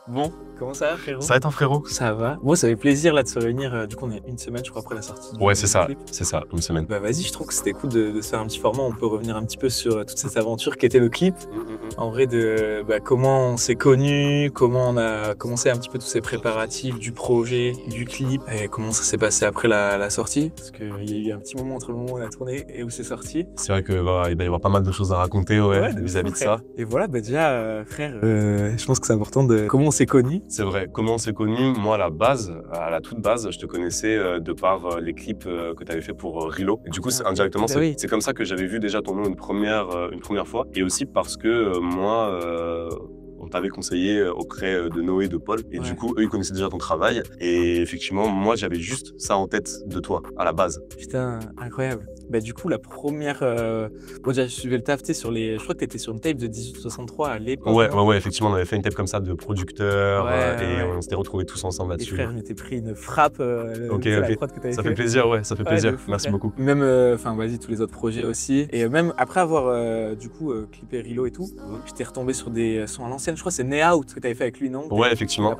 Bon, comment ça va, frérot? Ça va être un frérot? Ça va. Moi, ça fait plaisir là de se réunir. Du coup, on est une semaine, je crois, après la sortie Ouais, du clip. c'est ça, une semaine. Bah vas-y, je trouve que c'était cool de se faire un petit format. On peut revenir un petit peu sur toute cette aventure qu'était le clip. En vrai, de comment on s'est connus, comment on a commencé un petit peu tous ces préparatifs du projet, du clip, et comment ça s'est passé après la sortie. Parce qu'il y a eu un petit moment entre le moment où on a tourné et où c'est sorti. C'est vrai que il va y avoir pas mal de choses à raconter vis-à-vis de ça. Et voilà, bah déjà, frère, je pense que c'est important de comment on s'est connus. C'est vrai, comment on s'est connus? Moi, à la base, à la toute base, je te connaissais de par les clips que tu avais fait pour Rilo. Et du coup, indirectement, oui. c'est comme ça que j'avais vu déjà ton nom une première fois. Et aussi parce que moi, on t'avait conseillé auprès de Noé, de Paul. Et du coup, eux, ils connaissaient déjà ton travail. Et effectivement, moi, j'avais juste ça en tête de toi, à la base. Putain, incroyable. Bah du coup, la première... Bon, déjà, je suivais le taf, tu sais, sur les... Je crois que t'étais sur une tape de 1863 à l'époque. Ouais, effectivement, on avait fait une tape comme ça de producteurs et on s'était retrouvés tous ensemble là-dessus. Et frère, je m'étais pris une frappe, Ok. La prod que t'avais Ça fait. fait plaisir, ouais, ça fait plaisir. De fou, Merci frère. beaucoup. Même, enfin, vas-y, tous les autres projets aussi. Et même après avoir, du coup, clippé Rilo et tout, j'étais retombé sur des sons à l'ancienne. Je crois que c'est Neout que t'avais fait avec lui, non? Ouais, effectivement.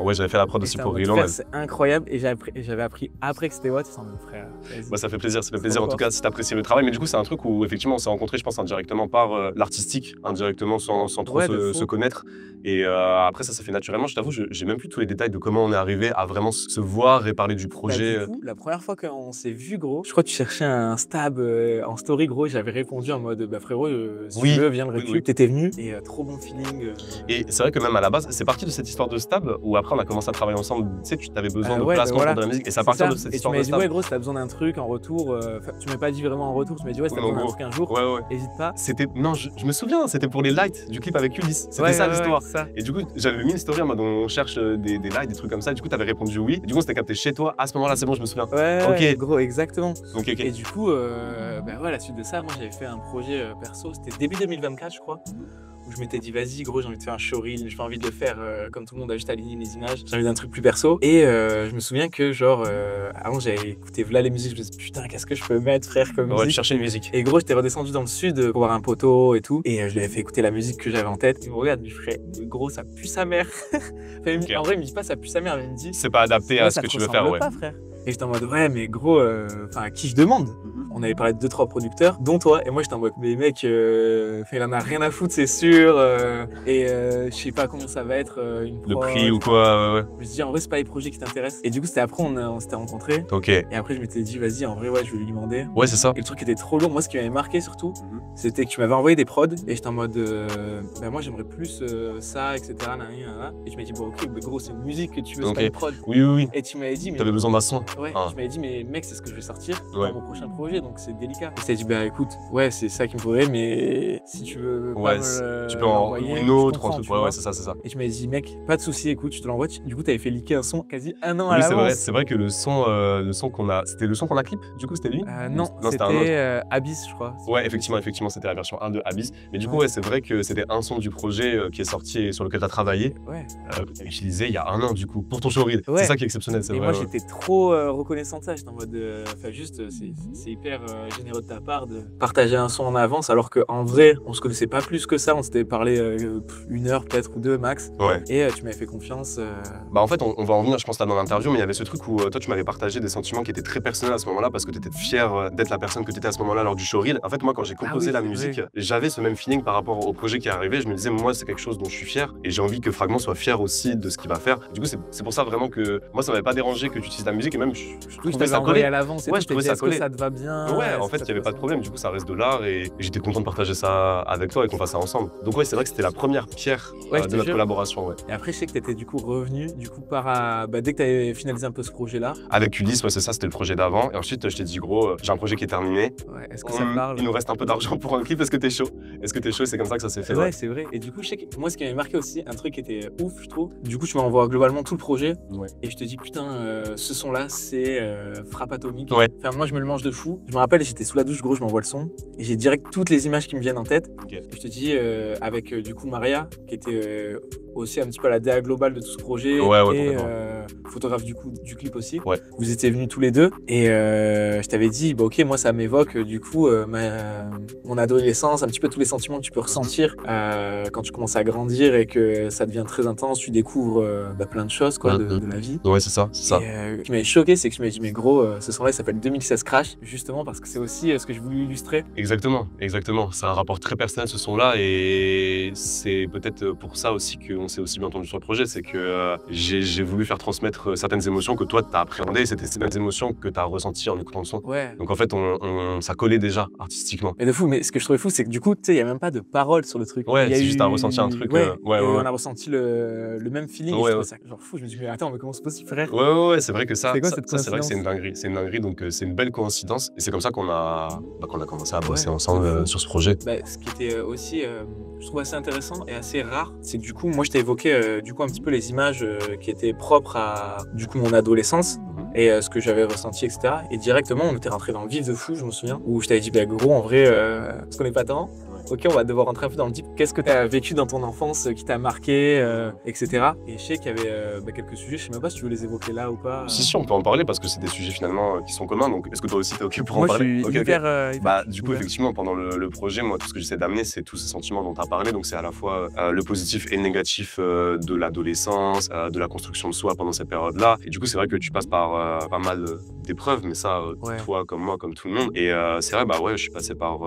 Ouais, j'avais fait la prod aussi pour Rilo. C'est incroyable. Et j'avais appris après que c'était Watt, sans mon frère. Bah, ça fait plaisir, En tout cas, si t'apprécies le travail. Mais du coup, c'est un truc où effectivement, on s'est rencontrés, je pense, indirectement par l'artistique, indirectement sans trop se connaître. Et après, ça s'est fait naturellement. Je t'avoue, j'ai même plus tous les détails de comment on est arrivé à vraiment se voir et parler du projet. Bah, du coup, la première fois qu'on s'est vu, gros, je crois que tu cherchais un stab en story, gros. J'avais répondu en mode, bah frérot, si tu veux, viens le récup. T'étais venu et trop bon feeling. Et c'est vrai que même à la base, c'est parti de cette histoire de stab où après on a commencé à travailler ensemble. Tu sais, tu avais besoin de placement pour de la musique et c'est à partir de cette histoire de stab. Et tu m'as dit, ouais, gros, si t'as besoin d'un truc en retour, tu m'as pas dit vraiment en retour, tu m'as dit, ouais, si t'as besoin d'un truc un jour, hésite pas. Non, je me souviens, c'était pour les lights du clip avec Ulysse. C'était ça l'histoire. Et du coup, j'avais mis une story en mode on cherche des lights, des trucs comme ça. Du coup, t'avais répondu oui. Et du coup, on s'était capté chez toi. À ce moment-là, c'est bon, je me souviens. Ouais, gros, exactement. Ok. Et du coup, bah ouais, la suite de ça, moi j'avais fait un projet perso, c'était début 2024, je crois, où je m'étais dit, vas-y, gros, j'ai envie de faire un showreel, j'ai pas envie de le faire comme tout le monde a juste aligné les images, j'ai envie d'un truc plus perso. Et je me souviens que, genre, avant j'avais écouté voilà les musiques, je me disais, putain, qu'est-ce que je peux mettre, frère, comme musique. Ouais, tu cherchais une musique. Et gros, j'étais redescendu dans le sud pour voir un poteau et tout, et je lui avais fait écouter la musique que j'avais en tête. Il me regarde, je ferais, gros, ça pue sa mère. En vrai, il me dit pas ça pue sa mère, mais il me dit, c'est pas adapté à ce que tu veux faire, ouais. Pas, frère. Et j'étais en mode, ouais, mais gros, à qui je demande? On avait parlé de 2-3 producteurs, dont toi, et moi j'étais en mode, mais mec, il en a rien à foutre, c'est sûr, et je sais pas combien ça va être, une prod, le prix ou quoi, ouais. Je me suis dit, en vrai, c'est pas les projets qui t'intéressent. Et du coup, c'était après, on s'était rencontrés. Ok. Et après, je m'étais dit, vas-y, en vrai, ouais, je vais lui demander. Ouais, c'est ça. Et le truc était trop lourd. Moi, ce qui m'avait marqué surtout, c'était que tu m'avais envoyé des prods, et j'étais en mode, bah, moi, j'aimerais plus ça, etc. Et tu m'as dit, bon, ok, mais gros, c'est une musique que tu veux, c'est pas une prod. Oui. Et tu m'avais dit, mais. T'avais besoin d'un son. Ouais, tu m'avais dit, mais mec, c'est ce que je vais sortir dans mon prochain projet, donc c'est délicat. Et je t'ai dit, bah écoute, ouais, c'est ça qu'il me faudrait, mais si tu veux pas me tu peux en envoyer une autre, ouais, c'est ça. Et tu m'avais dit, mec, pas de souci, écoute, je te l'envoie. Du coup, t'avais fait leaker un son quasi un an à l'avance. C'est vrai que le son qu'on a, c'était le son qu'on a clip, du coup, c'était lui? Non, c'était Abyss, je crois. Ouais, effectivement, c'était la version 1 de Abyss. Mais du coup, ouais, c'est vrai que c'était un son du projet qui est sorti et sur lequel t'as travaillé, que t'as utilisé il y a un an, du coup, pour ton showreel. C'est ça qui est exceptionnel, c'est vrai. Et moi, j'étais trop reconnaissant de ça. J'étais en mode, enfin, juste, c'est hyper généreux de ta part de partager un son en avance, alors qu'en vrai, on se connaissait pas plus que ça. On s'était parlé 1 heure peut-être ou 2 max. Ouais. Et tu m'avais fait confiance. Bah en fait, on va en venir, je pense, là dans l'interview, mais il y avait ce truc où toi, tu m'avais partagé des sentiments qui étaient très personnels à ce moment-là parce que tu étais fier d'être la personne que tu étais à ce moment-là lors du showreel. En fait, moi, quand j'ai composé la musique, j'avais ce même feeling par rapport au projet qui est arrivé. Je me disais, moi, c'est quelque chose dont je suis fier et j'ai envie que Fragment soit fier aussi de ce qu'il va faire. Du coup, c'est pour ça vraiment que moi, ça m'avait pas dérangé que tu utilises la musique et même je trouvais ça collé. À l'avance, ouais, je trouvais ça collé. Ça te va bien. Ouais, en fait, il y avait pas de problème. Du coup, ça reste de l'art et j'étais content de partager ça avec toi et qu'on fasse ça ensemble. Donc ouais, c'est vrai que c'était la première pierre de notre collaboration. Ouais. Et après, je sais que t'étais du coup revenu, dès que t'avais finalisé un peu ce projet-là. Avec Ulysse, ouais, c'est ça, c'était le projet d'avant. Et ensuite, je t'ai dit, gros, j'ai un projet qui est terminé. Ouais, est-ce que ça te parle? Il nous reste un peu d'argent pour un clip. Est-ce que t'es chaud? C'est comme ça que ça s'est fait. Ouais, c'est vrai. Et du coup, je sais que moi, ce qui m'avait marqué aussi, un truc qui était ouf, je trouve. Du coup, tu m'envoies globalement tout le projet. Ouais. Et je te dis, putain, ce son-là, c'est Frappe Atomique. Ouais. Enfin, moi, je me le mange de fou. Je me rappelle, j'étais sous la douche, gros, je m'envoie le son. Et j'ai direct toutes les images qui me viennent en tête. Okay. Et je te dis, avec du coup Maria, qui était aussi un petit peu la DA globale de tout ce projet. photographe du coup du clip aussi. Ouais. Vous étiez venus tous les deux et je t'avais dit, bah ok, moi ça m'évoque du coup mon adolescence, un petit peu tous les sentiments que tu peux ressentir quand tu commences à grandir et que ça devient très intense, tu découvres plein de choses quoi, de la vie. Ouais, c'est ça, c'est ça. Et ce qui m'avait choqué, c'est que je m'avais dit, mais gros, ce son-là il s'appelle 2016 Crash, justement parce que c'est aussi ce que je voulais illustrer. Exactement, exactement. C'est un rapport très personnel ce son-là et c'est peut-être pour ça aussi qu'on s'est aussi bien entendu sur le projet, c'est que j'ai voulu faire transmettre certaines émotions que toi t'as appréhendées, c'était ces mêmes émotions que t'as ressenties en écoutant le son. Ouais. Donc en fait, ça collait déjà artistiquement. Mais de fou, mais ce que je trouvais fou, c'est que du coup, tu sais, il n'y a même pas de paroles sur le truc. Ouais, c'est juste t'as ressenti un truc. Ouais, Ouais. on a ressenti le même feeling. Ouais, et je trouvais ça genre fou. Je me dis, mais attends, mais comment c'est possible, frère? Ouais, c'est vrai que ça, c'est quoi, cette c'est vrai que c'est une dinguerie. C'est une dinguerie, donc c'est une belle coïncidence. Et c'est comme ça qu'on a commencé à bosser ensemble sur ce projet. Bah, ce qui était aussi, je trouve assez intéressant et assez rare, c'est que du coup, moi, je t'ai évoqué du coup un petit peu les images qui étaient propres à du coup mon adolescence et ce que j'avais ressenti, etc. Et directement, on était rentré dans le vif de fou, je me souviens, où je t'avais dit, bah gros, en vrai, parce qu'on n'est pas tant. Ok, on va devoir rentrer un peu dans le deep. Qu'est-ce que tu as vécu dans ton enfance qui t'a marqué, etc. Et je sais qu'il y avait quelques sujets, je sais même pas si tu veux les évoquer là ou pas. Si, on peut en parler parce que c'est des sujets finalement qui sont communs. Donc, est-ce que toi aussi t'es OK pour en parler? Moi, je suis hyper, Bah, du coup, effectivement, pendant le projet, moi, tout ce que j'essaie d'amener, c'est tous ces sentiments dont tu as parlé. Donc, c'est à la fois le positif et le négatif de l'adolescence, de la construction de soi pendant cette période-là. Et du coup, c'est vrai que tu passes par pas mal d'épreuves, mais ça, toi comme moi, comme tout le monde. Et c'est vrai, bah ouais, je suis passé par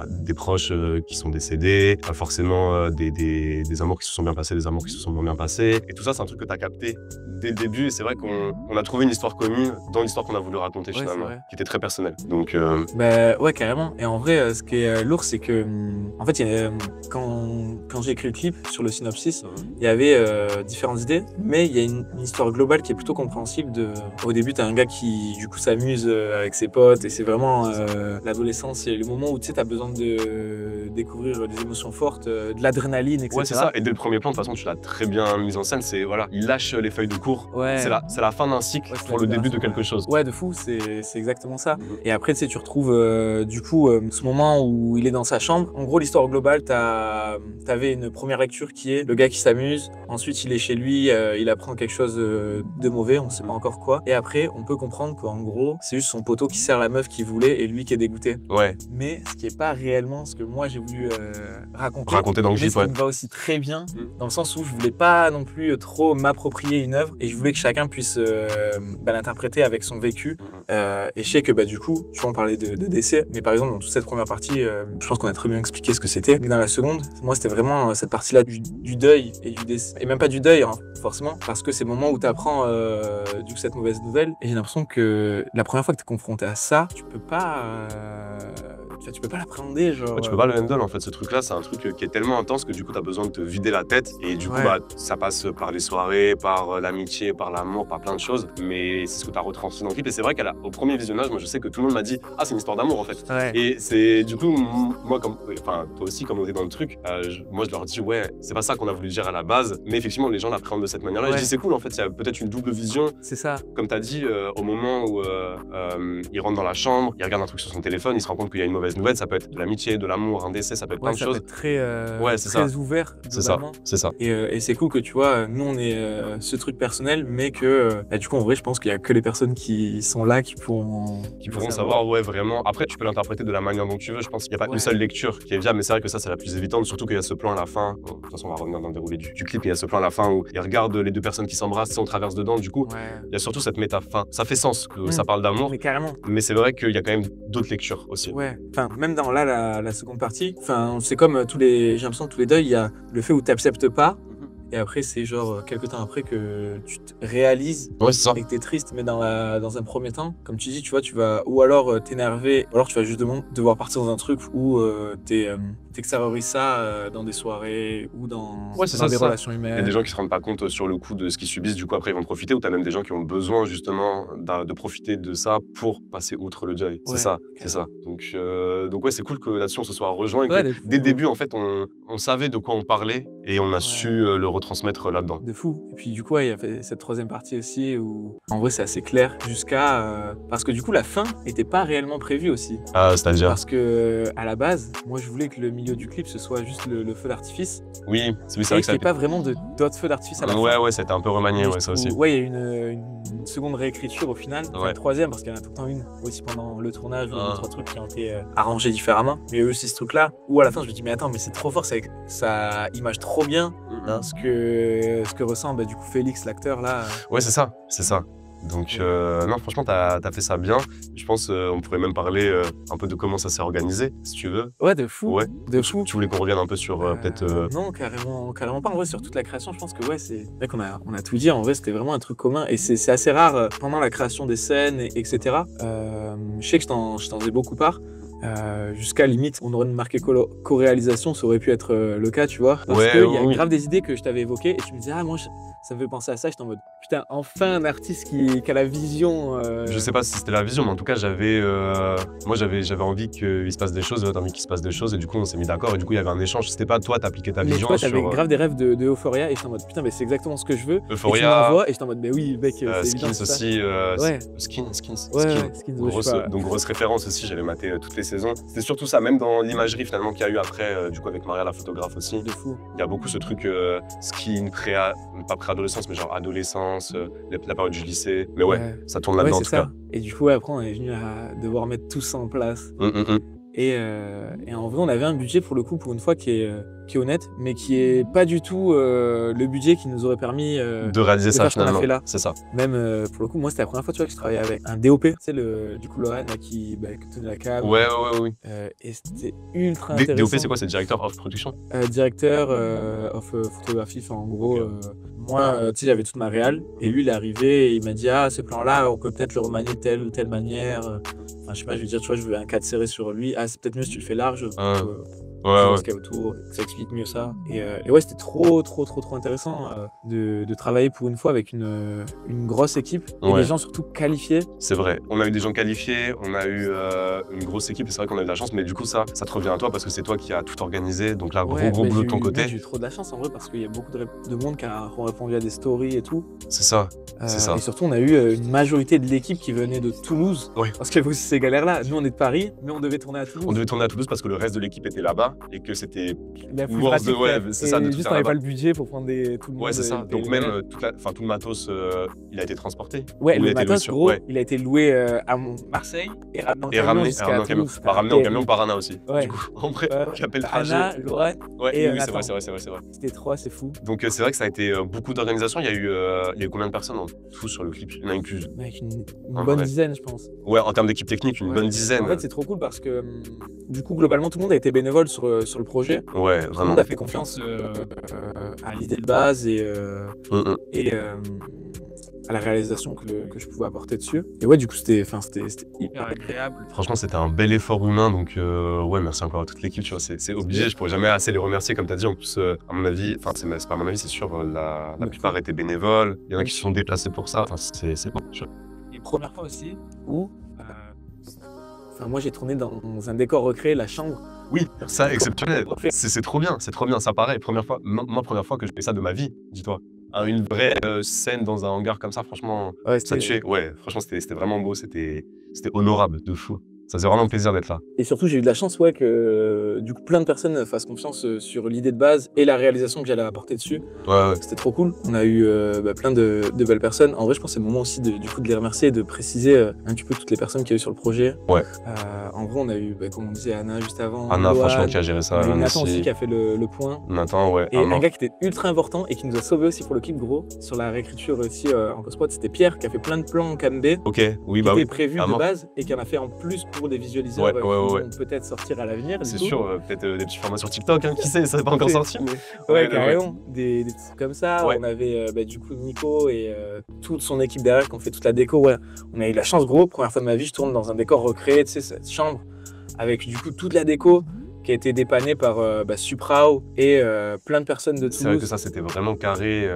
des proches qui sont décédés, forcément des amours qui se sont bien passés, des amours qui se sont moins bien passés. Et tout ça, c'est un truc que tu as capté dès le début. Et c'est vrai qu'on a trouvé une histoire commune dans l'histoire qu'on a voulu raconter finalement, qui était très personnelle. Donc, bah ouais, carrément. Et en vrai, ce qui est lourd, c'est que en fait, quand j'ai écrit le clip sur le synopsis, il y avait différentes idées, mais il y a une histoire globale qui est plutôt compréhensible. Au début, t'as un gars qui du coup s'amuse avec ses potes et c'est vraiment l'adolescence, c'est le moment où tu sais, t'as besoin de découvrir des émotions fortes, de l'adrénaline, etc. Ouais, c'est ça. Et dès le premier plan, de toute façon, tu l'as très bien mis en scène. C'est voilà, il lâche les feuilles de cours. Ouais. C'est la fin d'un cycle pour le début de quelque chose. Ouais, de fou, c'est exactement ça. Et après, tu sais, tu retrouves du coup ce moment où il est dans sa chambre. En gros, l'histoire globale, t'avais une première lecture qui est le gars qui s'amuse. Ensuite, il est chez lui, il apprend quelque chose de mauvais, on sait pas encore quoi. Et après, on peut comprendre qu'en gros, c'est juste son poteau qui sert la meuf qu'il voulait et lui qui est dégoûté. Ouais. Mais ce qui est pas réellement ce que moi j'ai voulu raconter. Raconter dans le clip, ouais. Ce qui me va aussi très bien, dans le sens où je voulais pas non plus trop m'approprier une œuvre et je voulais que chacun puisse l'interpréter avec son vécu. Et je sais que du coup, tu vois, on parlait de décès, mais par exemple dans toute cette première partie, je pense qu'on a très bien expliqué ce que c'était. Mais dans la seconde, moi c'était vraiment cette partie-là du deuil et du décès. Et même pas du deuil, hein, forcément, parce que c'est le moment où tu apprends du coup cette mauvaise nouvelle. Et j'ai l'impression que la première fois que tu es confronté à ça, tu peux pas l'appréhender, genre. Ouais, tu peux pas le handle en fait, ce truc-là, c'est un truc qui est tellement intense que du coup t'as besoin de te vider la tête et du coup ça passe par les soirées, par l'amitié, par l'amour, par plein de choses, mais c'est ce que t'as retranscrit dans le clip et c'est vrai qu'au premier visionnage, moi je sais que tout le monde m'a dit ah c'est une histoire d'amour en fait. Ouais. Et c'est du coup moi toi aussi comme on est dans le truc, moi je leur dis ouais c'est pas ça qu'on a voulu dire à la base, mais effectivement les gens l'appréhendent de cette manière-là. Et je dis c'est cool en fait, il y a peut-être une double vision. C'est ça. Comme t'as dit au moment où il rentre dans la chambre, il regarde un truc sur son téléphone, il se rend compte qu'il y a une mauvaise nouvelle, ça peut être de l'amitié, de l'amour, un décès, ça peut être plein de choses. Ça peut être très ouvert. C'est ça. Et c'est cool que tu vois, nous on est ce truc personnel, mais que du coup en vrai je pense qu'il y a que les personnes qui sont là qui pourront savoir vraiment. Après tu peux l'interpréter de la manière dont tu veux, je pense qu'il n'y a pas une seule lecture qui est viable, mais c'est vrai que ça c'est la plus évidente, surtout qu'il y a ce plan à la fin. Bon, de toute façon on va revenir dans le déroulé du clip, il y a ce plan à la fin où il regarde les deux personnes qui s'embrassent, on traverse dedans, du coup il y a surtout cette métaphore. Ça fait sens que ça parle d'amour, mais carrément. Mais c'est vrai qu'il y a quand même d'autres lectures aussi. Ouais, enfin même dans la seconde partie, enfin c'est comme j'ai l'impression que tous les deuils, il y a le fait où tu n'acceptes pas. Et après, c'est genre quelques temps après que tu te réalises et que t'es triste. Mais dans un premier temps, comme tu dis, tu vois, tu vas ou alors t'énerver, ou alors tu vas juste devoir partir dans un truc où t'extériorises ça dans des soirées ou dans des relations humaines. Il y a des gens qui se rendent pas compte sur le coup de ce qu'ils subissent, du coup après ils vont profiter, ou t'as même des gens qui ont besoin justement de profiter de ça pour passer outre le deuil. C'est ça. Donc ouais, c'est cool que là-dessus on se soit rejoint et que dès le début en fait on savait de quoi on parlait et on a su le retransmettre là-dedans. De fou. Et puis du coup, il y a fait cette troisième partie aussi où en vrai c'est assez clair jusqu'à parce que du coup la fin était pas réellement prévue aussi. Ah, c'est-à-dire parce que à la base, moi je voulais que le milieu milieu du clip, ce soit juste le feu d'artifice. Oui, c'est vrai Et que qu'il n'y ait pas vraiment d'autres feux d'artifice à la fin. Ouais, c'était un peu remanié, Mais ouais, ça aussi. Ouais, il y a une seconde réécriture au final, enfin, Ouais. une troisième, parce qu'il y en a tout le temps une aussi pendant le tournage, deux, trois trucs qui ont été arrangés différemment. Mais il y a eu aussi ce truc-là, où à la fin je me dis, mais attends, mais c'est trop fort, ça image trop bien ce que ressent du coup Félix, l'acteur là. Ouais, c'est ça. Donc non, franchement, t'as fait ça bien. Je pense on pourrait même parler un peu de comment ça s'est organisé, si tu veux. Ouais, de fou. Ouais. De fou. Tu voulais qu'on revienne un peu sur peut-être... Non, carrément pas. En vrai, sur toute la création, je pense que ouais, c'est vrai qu'on a tout dit. En vrai, c'était vraiment un truc commun. Et c'est assez rare pendant la création des scènes, etc. Je sais que je t'en faisais beaucoup part. Jusqu'à limite, on aurait marqué co-réalisation, ça aurait pu être le cas, tu vois. Parce qu'il y a grave des idées que je t'avais évoquées et tu me disais, ah, moi, ça me fait penser à ça. J'étais en mode, putain, enfin un artiste qui a la vision. Je sais pas si c'était la vision, mais en tout cas, j'avais envie qu'il se passe des choses, t'as envie qu'il se passe des choses, et du coup, on s'est mis d'accord, et du coup, il y avait un échange. C'était pas toi, t'appliquais ta vision. Mais t'avais grave des rêves de Euphoria, et j'étais en mode, putain, mais c'est exactement ce que je veux. Euphoria. Et tu m'envoies, et j'étais en mode, mais oui, mec, c'est Skins évident, aussi. Ouais. Skins. Ouais, Donc, grosse référence aussi, j'avais maté toutes les saisons. C'était surtout ça, même dans l'imagerie finalement qu'il y a eu après, du coup, avec Maria, la photographe aussi. De fou. Il y a beaucoup ce truc skin, pas préadolescence, mais genre adolescence, la période du lycée. Mais ouais, ça tourne là-dedans en tout cas. Et du coup, après, on est venu à devoir mettre tout ça en place. Et en vrai, on avait un budget pour le coup, pour une fois, qui est honnête, mais qui est pas du tout le budget qui nous aurait permis de réaliser ça finalement. C'est ça. Même pour le coup, moi, c'était la première fois, tu vois, que je travaillais avec un DOP, tu sais, du coup, Lorraine qui tenait la cam. Ouais. Et c'était ultra intéressant. DOP, c'est quoi? C'est directeur of production? Directeur of photographie, enfin, en gros. Moi, tu sais, j'avais toute ma réal, et lui, il est arrivé et il m'a dit, ah, ce plan-là, on peut peut-être le remanier de telle ou telle manière. Enfin, je sais pas, je veux dire, tu vois, je veux un cadre serré sur lui. Ah, c'est peut-être mieux si tu le fais large. Ce qu'il y a autour, que ça explique mieux ça. Et ouais, c'était trop intéressant de travailler pour une fois avec une grosse équipe et des gens surtout qualifiés. C'est vrai, on a eu des gens qualifiés, on a eu une grosse équipe et c'est vrai qu'on a eu de la chance, mais du coup ça te revient à toi parce que c'est toi qui as tout organisé, donc là, gros boulot de ton côté. J'ai eu trop de la chance en vrai parce qu'il y a beaucoup de monde qui ont répondu à des stories et tout. C'est ça. Et surtout, on a eu une majorité de l'équipe qui venait de Toulouse. Oui. Parce qu'il y avait aussi ces galères-là. Nous, on est de Paris, mais on devait tourner à Toulouse. On devait tourner à Toulouse parce que le reste de l'équipe était là-bas et que c'était c'est ça. Juste, on n'avait pas le budget pour prendre tout le monde. Ouais, c'est ça. Donc même tout le matos, il a été transporté. Ouais, le matos, gros, il a été loué à Marseille et ramené jusqu'à Toulouse. Ramené en camion par Anna aussi. Ouais. Du coup, en vrai, qui appelle le trajet. Anna, Lorraine. Oui, c'est vrai. C'était trois, c'est fou. Donc c'est vrai que ça a été beaucoup d'organisation. Il y a eu combien de personnes en tout sur le clip? Il y en a eu plus. Une bonne dizaine, je pense. Ouais, en termes d'équipe technique, une bonne dizaine. En fait, c'est trop cool parce que du coup, globalement, tout le monde a été bénévole sur le projet. Ouais, vraiment. Tout le monde a fait confiance à l'idée de base et à la réalisation que je pouvais apporter dessus. Et ouais, du coup, c'était hyper agréable. Franchement, c'était un bel effort humain, donc ouais, merci encore à toute l'équipe, tu vois, c'est obligé, je pourrais jamais assez les remercier, comme tu as dit. En plus, à mon avis, enfin, c'est pas à mon avis, c'est sûr, la plupart étaient bénévoles, il y en a qui se sont déplacés pour ça, enfin, c'est bon. Et première fois aussi où moi, j'ai tourné dans un décor recréé, la chambre. Oui, ça, exceptionnel. C'est trop bien, ça pareil. Première fois que je fais ça de ma vie, dis-toi. Une vraie scène dans un hangar comme ça, franchement, ça tuait. Ouais, franchement, c'était vraiment beau, c'était honorable de fou. Ça faisait vraiment plaisir d'être là. Et surtout, j'ai eu de la chance que du coup, plein de personnes fassent confiance sur l'idée de base et la réalisation que j'allais apporter dessus. Ouais. C'était trop cool. On a eu plein de belles personnes. En vrai, je pense que c'est le moment aussi de les remercier et de préciser un petit peu toutes les personnes qu'il y a eu sur le projet. Ouais. En vrai, on a eu, comme on disait, Anna juste avant. Anna, franchement, qui a géré ça. Nathan aussi qui a fait le point. Nathan, ouais. Et un gars qui était ultra important et qui nous a sauvé aussi pour le clip, gros. Sur la réécriture aussi en post-prod, c'était Pierre qui a fait plein de plans en cam B. Ok, oui, qui était prévu de base et qui en a fait en plus pour des visualiseurs qui vont peut-être sortir à l'avenir. C'est sûr, peut-être des petites formations sur TikTok, qui sait, ça n'est pas encore sorti. Ouais, carrément. Des petits trucs comme ça. On avait du coup Nico et toute son équipe derrière qui ont fait toute la déco. Ouais. On a eu la chance, gros. Première fois de ma vie, je tourne dans un décor recréé, tu sais, cette chambre avec du coup toute la déco qui a été dépanné par Suprao et plein de personnes de Toulouse. C'est vrai que ça, c'était vraiment carré.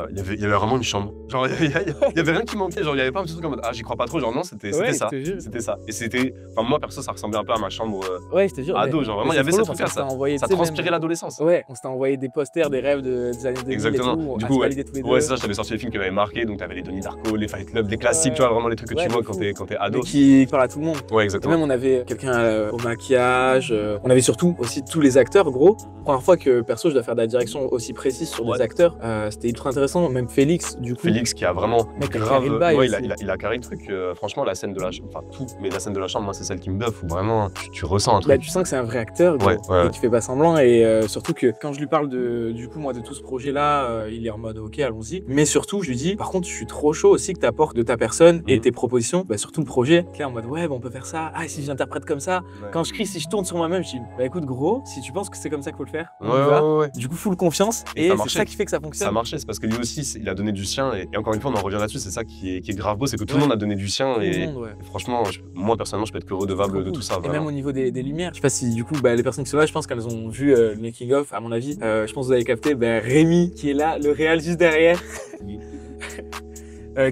Il y avait vraiment une chambre. Genre, il y avait rien qui manquait. Genre, il y avait pas un petit truc en mode j'y crois pas trop. Genre, non, c'était ça. C'était ça. Et c'était. Enfin, moi, perso, ça ressemblait un peu à ma chambre je te jure, ado. Genre, vraiment, il y avait ce truc-là. Ça transpirait l'adolescence. Ouais, on s'était envoyé des posters, des rêves des années 2000. Exactement. Et tout, du coup, tous les deux. Ouais, c'est ça. J'avais sorti les films qui m'avaient marqué. Donc, t'avais les Donnie Darko, les Fight Club, des classiques, tu vois, vraiment les trucs que tu vois quand t'es ado. Qui parlent à tout le monde. Ouais, exactement. Et même, on avait quelqu'un au maquillage. On avait surtout tout, aussi tous les acteurs, gros. Première fois que perso je dois faire de la direction aussi précise sur des acteurs, c'était ultra intéressant. Même Félix, du coup. Félix qui a vraiment grave, ouais, il a carré le truc. Franchement, la scène de la chambre, enfin tout, mais la scène de la chambre, moi c'est celle qui me buff où vraiment tu ressens un truc. Bah, tu sens que c'est un vrai acteur, gros, et qui fait pas semblant. Et surtout que quand je lui parle du coup moi de tout ce projet-là, il est en mode ok, allons-y. Mais surtout, je lui dis, par contre, je suis trop chaud aussi que t'apportes de ta personne et tes propositions, bah, sur tout le projet. Là, en mode ouais, bah, on peut faire ça. Ah, si j'interprète comme ça, quand je crie, si je tourne sur moi-même, je dis bah écoute gros, si tu penses que c'est comme ça qu'il faut le faire, on y va. Du coup, full confiance et c'est ça qui fait que ça fonctionne. Ça marchait, c'est parce que lui aussi, il a donné du sien et encore une fois, on en revient là-dessus, c'est ça qui est grave beau, c'est que tout le monde a donné du sien et franchement, moi personnellement, je peux être que redevable de tout ça. Et même au niveau des lumières, je sais pas si du coup, bah, les personnes qui sont là, je pense qu'elles ont vu le making of, à mon avis, je pense que vous avez capté, bah, Rémi qui est là, le réal juste derrière.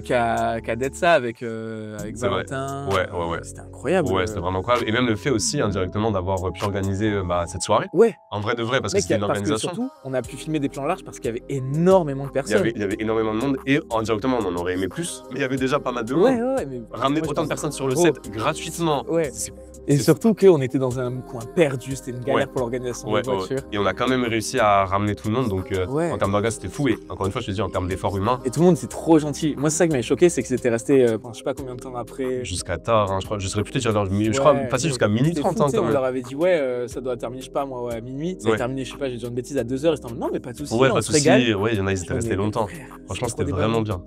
Qui a d'être ça avec Valentin. Ouais. C'était incroyable. Ouais, c'était vraiment incroyable. Et même le fait aussi indirectement d'avoir pu organiser cette soirée. Ouais. En vrai de vrai, parce que c'était une organisation. Surtout, on a pu filmer des plans larges parce qu'il y avait énormément de personnes. Il y avait énormément de monde et indirectement, on en aurait aimé plus. Mais il y avait déjà pas mal de monde. Mais ramener autant de personnes sur le set gratuitement. Ouais. Et surtout qu'on était dans un coin perdu, c'était une galère pour l'organisation de voiture. Et on a quand même réussi à ramener tout le monde, donc en termes d'orgas c'était fou. Et encore une fois, je te dis, en termes d'efforts humains. Et tout le monde était trop gentil. Moi, c'est ça qui m'avait choqué, c'est que c'était resté, je sais pas combien de temps après. Jusqu'à tard, hein, je crois, je serais plutôt je crois facile jusqu'à minuit 30 ans. On leur avait dit, ça doit terminer, je sais pas moi, à minuit. Ça a terminé, je sais pas, j'ai dit une bêtise à 2h. Ils étaient en mode, non, mais pas de soucis. Ouais, pas de soucis. Ouais, il y en a, ils étaient restés longtemps. Franchement, c'était vraiment bien.